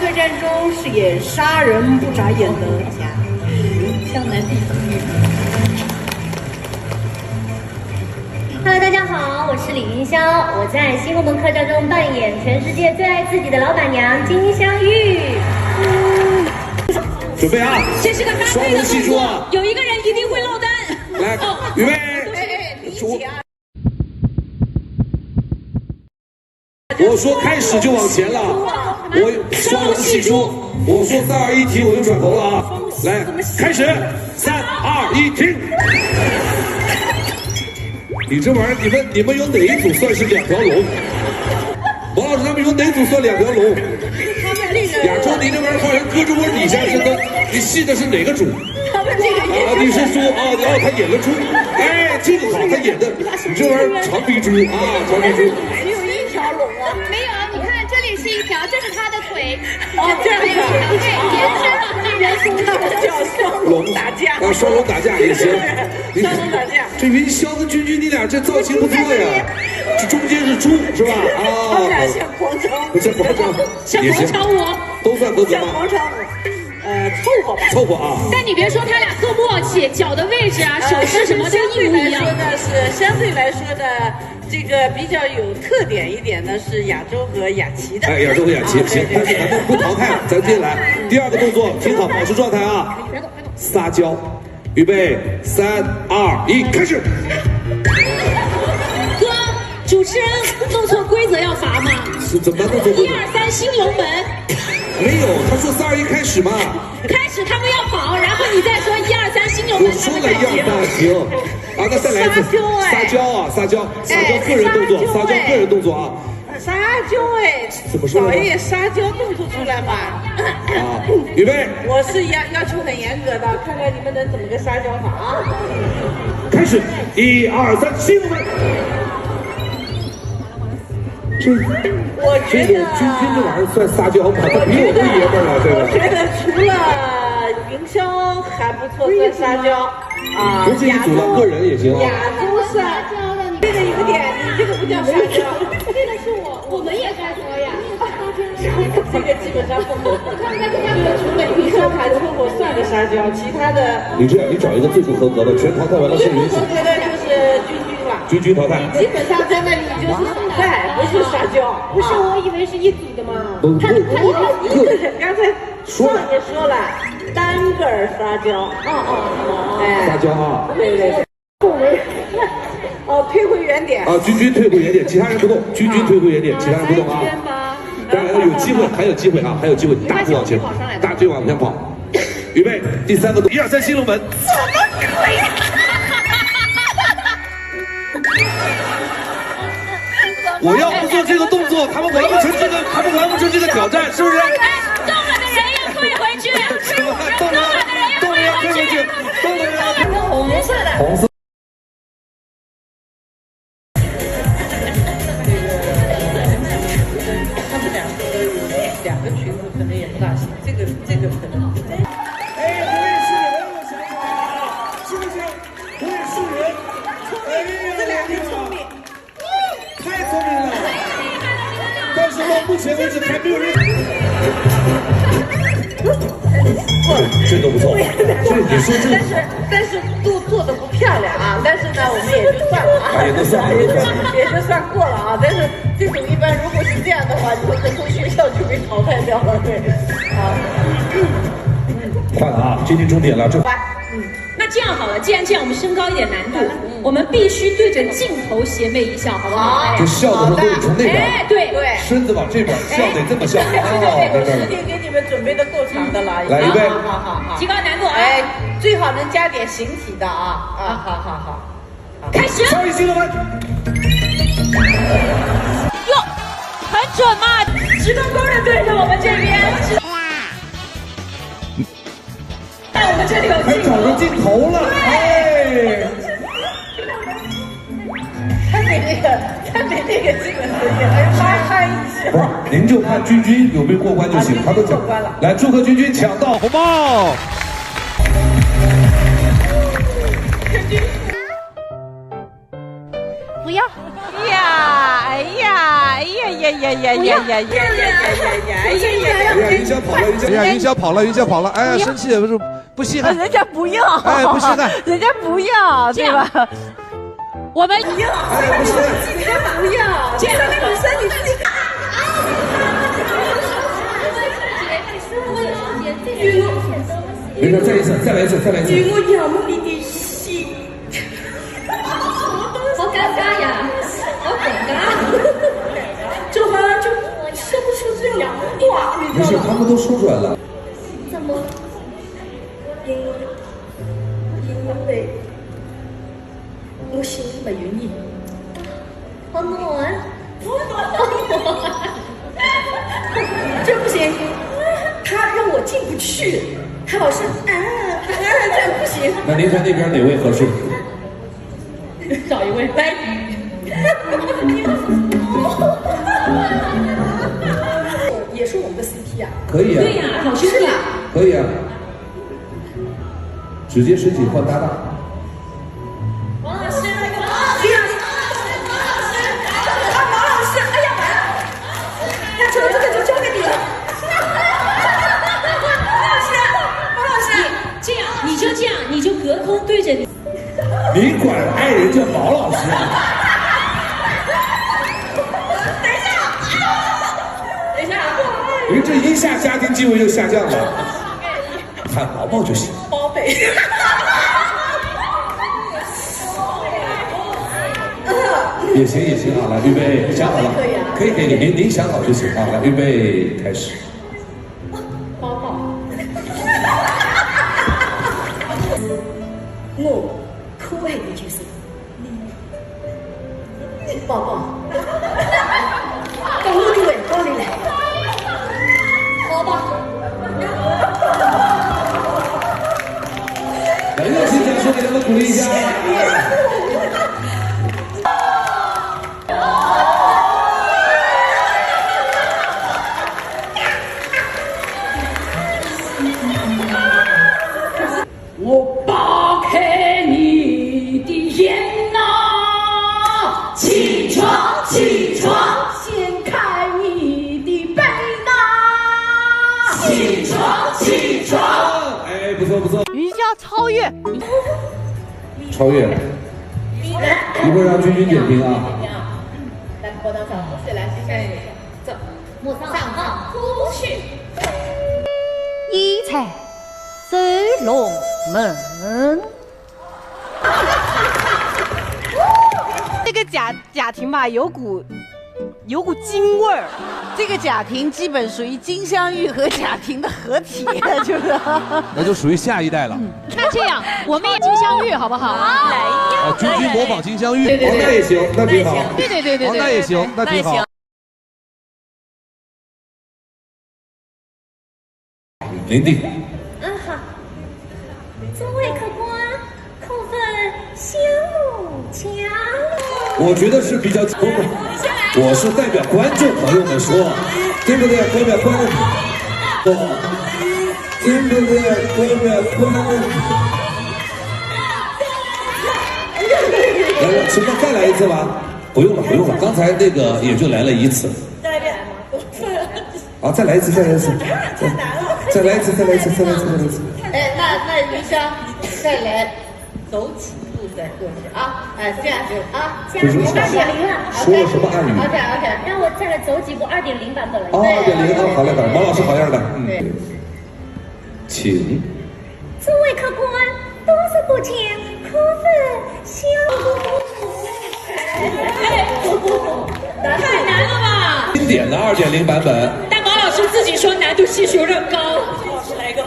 客栈中饰演杀人不眨眼的江南地区。Hello， 大家好，我是李云霄，我在新红门客栈中扮演全世界最爱自己的老板娘金镶玉。准备啊！这是个搭配的动作，有一个人一定会落单。来，预备，我说开始就往前了，我双龙戏珠，我说3、2、1停，我就转头了啊！来，开始，3、2、1停。你这玩意儿，你们有哪一组算是2条龙？王老师他们有哪组算2条龙？亚洲，你这玩意儿好像胳肢窝底下似的，你戏的是哪个猪？他们这个啊，你是猪啊？哦，他演了猪，哎，这个好，他演的，你这玩意儿长鼻猪啊，长鼻猪。只有1条龙啊？没有，你看这里是一条，这是他的腿。哦，这样子，对，延伸，人说他们叫双龙打架。啊，双龙打架也行。双龙打架。这云霄跟君君，你俩这造型不错呀。这中间是猪是吧？啊，他们俩像广场舞，像广场舞，像广场舞，都算合格吗？像广场舞。凑合吧，凑合啊！但你别说，他俩特默契，脚的位置啊、手势什么都一模一样。相对来说呢，这个比较有特点一点的是亚洲和雅琪的。哎，亚洲和雅琪行，但是咱们不淘汰，咱接下来第2个动作，听好，保持状态啊！撒娇，预备，3、2、1，开始。哥，主持人弄错规则要罚吗？是怎么弄错规则？ 1、2、3，新龙门。没有，他说3、2、1开始嘛。开始他们要跑，然后你再说1、2、3，新龙门。我说了1、2、3，行。啊，那再来一次。撒娇啊，撒娇，撒娇个人动作，撒娇个人动作啊。撒娇哎，怎么说呢？找一点撒娇动作出来嘛。啊，预备。我是要求很严格的，看看你们能怎么个撒娇法啊。开始，1、2、3，新龙门。我觉得君君这玩意儿算撒娇吗？他比我都爷们儿了，这个。我觉得除了云霄还不错，算撒娇啊。不是一组了，个人也行啊。亚洲撒娇的，你这个有点，你这个不叫撒娇，这个是我们也在说呀。这个基本上不合格。除了云霄还凑合算个撒娇，其他的。你这样，你找一个最不合格的，全淘汰完了是允许。不合格的就是君君了。君君淘汰。基本上在那里就是淘汰，不是撒娇。不是，我以为是一组的嘛。他一个人，刚才上也说了，单个儿撒娇。哎，撒娇啊。对。哦，退回原点。啊，君君退回原点，其他人不动。君君退回原点，其他人不动啊。当然有机会，还有机会啊，还有机会，大步往前，大队往前跑。预备，第3个动作，1、2、3，新龙门。怎么可以？我要不做这个动作，他们完不成这个挑战，是不是？动了的人要退回去，动了的人要退回去，动了人红色的。红色。他们两个裙子可能也不大行，这个可能。哎，不会是人，我想想啊，是不是？不会是人？这两个聪明，太聪明了。但是到目前为止还没有人。这都不错，这你说这，但是做的不漂亮啊，但是呢，我们也就算了啊，也就算了，也就算过了啊。但是这种一般如果是这样的话，你们很多学校就被淘汰掉了，对，啊，快了啊，接近终点了，这。那这样好了，既然这样，我们升高一点难度，我们必须对着镜头邪魅一笑，好不好？就笑的时候都得从那边，哎，对，身子往这边，笑得这么笑。我时间给你们准备的够长的了，来预备，好，提高难度啊！哎，最好能加点形体的啊，好，开始。稍一新龙门。哟，很准嘛，直勾勾的对着我们这边。在我们这里有还找着镜头了，哎！他没那个基本时间，还拉嗨一下。不是，您就看君君有没有过关就行，他都讲关了。来，祝贺君君抢到红包。不要。呀，哎呀，哎呀呀呀呀呀呀呀呀呀！哎呀，云霄跑了，哎呀，云霄跑了，云霄跑了，哎呀，生气不稀罕，人家不要，哎，不稀罕，人家不要，对吧？我们哎，不稀罕，人家不要，这个女生你自己看。没事，再一次，再来一次，再来一次。我仰慕你的心。好尴尬呀，好尴尬。就好像就说不出这两句话，你没事，知道吗？他们都说出来了。怎么？因为我心里没有你。好暖。这不行，他让我进不去，他老是这样不行。那您看那边哪位合适？找一位来。也是我们的 CP 啊。可以啊。对呀，好兄弟。可以啊。直接申请换搭档。王老师，李老师，王老师，哎呀完了，那这个就交给你了。王老师，这样你就这样，你就隔空对着你。你管爱人叫毛老师啊？等一下，您这一下家庭地位就下降了，喊毛毛就行。宝贝。也行也行啊，来预备，想好了，可以，您想好就行啊，来预备开始。宝宝，我可爱的就是你，宝宝，到我的位高里来，宝宝，来，热情掌声给他们鼓励一下。我扒开你的眼呐，起床起床，掀开你的被呐，起床起床。哎，不错不错，云霄超越，超越了。一会儿让君君点评啊。来，我当场，谁来？谁走，我上号出去。一彩走龙门。这个家庭吧，有股京味儿。这个家庭基本属于金镶玉和贾婷的合体，就是。那就属于下一代了。那这样，我们也金镶玉好不好？啊，君君模仿金镶玉，哦，那也行，那挺好。对。哦，那也行，那挺好。林地。好。诸位客官，扣分小强。我觉得是比较我是代表观众朋友们说，对不对？代表观众，对不对？代表观众。来，什么？再来一次吧？不用了，不用了，刚才那个也就来了一次。再来一遍。啊，再来一次，再来一次，再来一次，再来一次，再来一次，再来一次。哎，那云香再来走几步再过去啊！哎，这样就啊，这样我2.0了。说了什么暗语 ？OK， 让我再来走几步2.0版本了。哦，2.0啊，好嘞，好嘞，毛老师好样的。对，请。诸位客官，多次不见，扣分小。太难了吧？经典的2.0版本。但毛老师自己说难度系数有点高。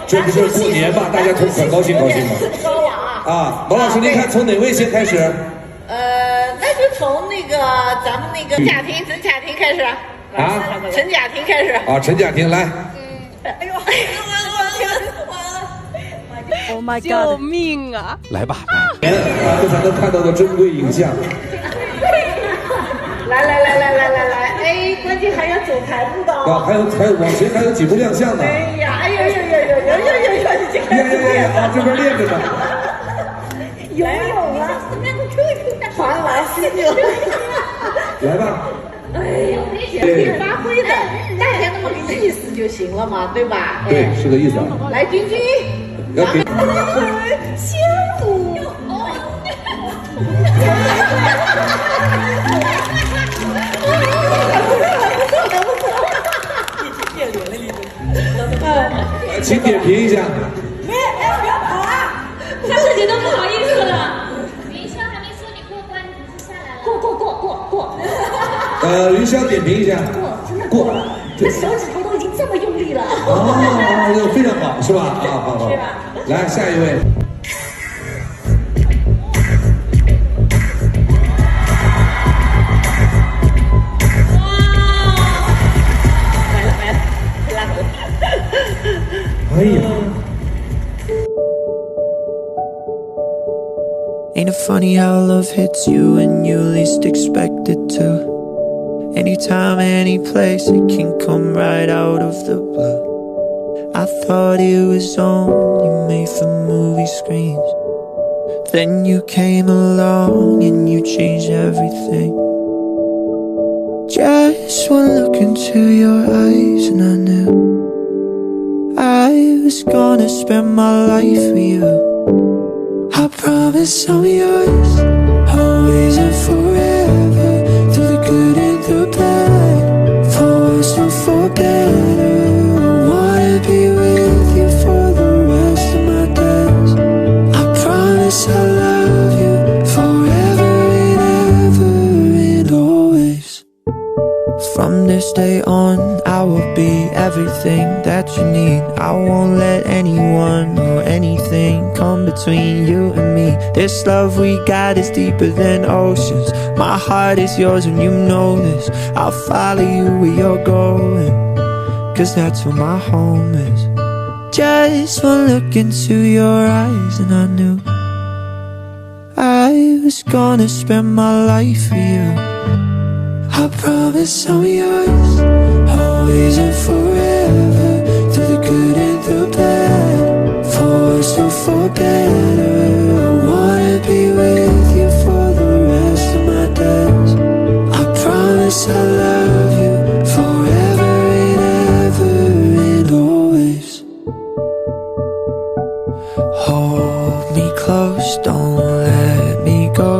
这不是过年嘛，大家很高兴高兴嘛。高啊！啊，毛老师，您看从哪位先开始？那就从那个咱们那个贾婷陈贾婷开始啊，陈贾婷开始啊，陈贾婷来。哎呦，我 Oh my god！ 救命啊！来吧，大家才能看到的珍贵影像。来，哎，关键还要走台步的啊，还有往前还有几部亮相呢。哎呀，哎呦，已经开始啊，这边练着呢。游泳了，传来。心就。来吧。哎呀，可以发挥的，大家那么个意思就行了嘛，对吧？对，是个意思啊。来，君君，要给相互。请点评一下。他自己都不好意思了。云霄还没说你过关，你是下来了。过。云霄点评一下。过。这手指头都已经这么用力了。哦，非常好，是吧？啊，好。来，下一位。哎呀。 Ain't it funny how love hits you when you least expect it to? Anytime, any place, it can come right out of the blue. I thought it was only made for movie screens. Then you came along and you changed everything. Just one look into your eyes and I knew I was gonna spend my life with you. I promise I'm yours, always and forever. Through the good and the bad, for worse or for better. I wanna be with you for the rest of my days. I promise I'll love you forever and ever and always. From this day on, I will be everything that you need. I won't let anyone or anything come between you and me. This love we got is deeper than oceans. My heart is yours and you know this. I'll follow you where you're going, 'cause that's where my home is. Just one look into your eyes and I knew I was gonna spend my life with you. I promise I'm yours, always and forever. Through the good and the bad, for worse or for better. I wanna be with you for the rest of my days. I promise I'll love you forever and ever and always. Hold me close, don't let me go.